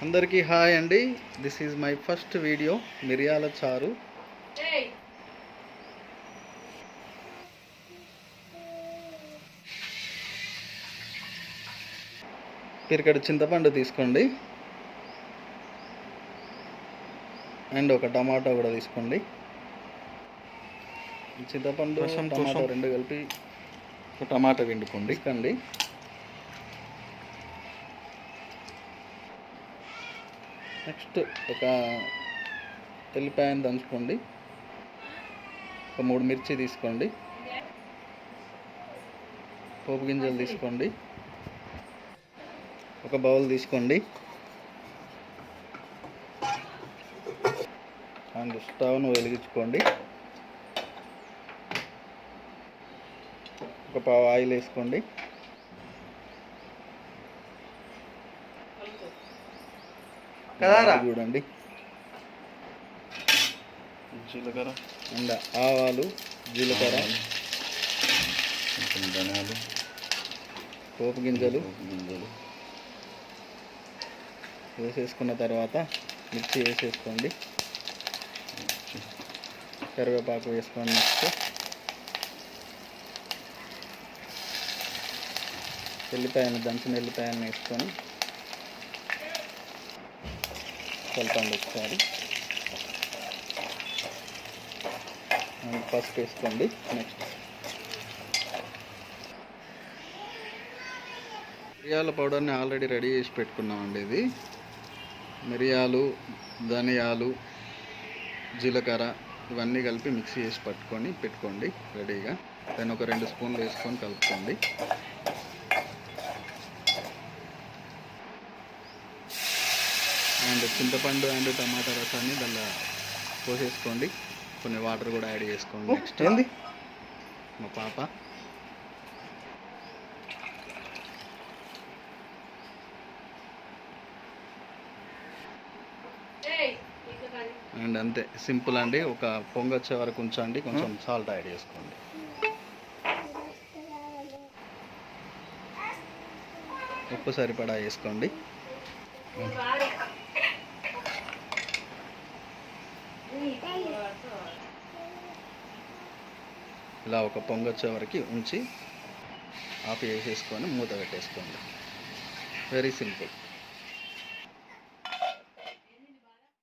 అందరికీ హాయ్ అండి. This is my first video మిరియాల చారు. పిరికెడు చింతపండు తీసుకోండి అండ్ ఒక టమాటో కూడా తీసుకోండి. చింతపండు టమాటో రెండు కలిపి ఒక టమాటా పిండుకోండి కండి. నెక్స్ట్ ఒక ఎల్లిపాయను దంచుకోండి. ఒక 3 మిర్చి తీసుకోండి. పోపు గింజలు తీసుకోండి. ఒక బౌల్ తీసుకోండి అండ్ స్టవ్ను వెలిగించుకోండి. ఒక పావు ఆయిల్ వేసుకోండి. చూడండి జీలకర్ర అండ్ ఆవాలు, జీలకర్ర, ధనియాలు, పోపు గింజలు వేసేసుకున్న తర్వాత మిర్చి వేసేసుకోండి. కరివేపాకు వేసుకోండి. నెక్స్ట్ ఎల్లిపాయను దంచిన ఎల్లిపాయను వేసుకొని కలపండి ఒకసారి. పసుపు వేసుకోండి. నెక్స్ట్ మిరియాల పౌడర్ని ఆల్రెడీ రెడీ చేసి పెట్టుకున్నామండి. ఇది మిరియాలు, ధనియాలు, జీలకర్ర ఇవన్నీ కలిపి మిక్సీ చేసి పెట్టుకోండి రెడీగా. దాన్ని ఒక 2 స్పూన్లు వేసుకొని కలుపుకోండి. అండ్ చింతపండు అండ్ టమాటా రసాన్ని దానిలో పోసేసుకోండి. కొన్ని వాటర్ కూడా యాడ్ చేసుకోండి. నెక్స్ట్ ఏంది మా పాప అండ్ అంతే సింపుల్ అండి. ఒక పొంగొచ్చే వరకు ఉంచండి. కొంచెం సాల్ట్ యాడ్ చేసుకోండి. ఉప్పు సరిపడా వేసుకోండి. ఇలా ఒక పొంగొచ్చే వరకు ఉంచి ఆఫ్ చేసేసుకొని మూత పెట్టేసుకోండి. Very simple.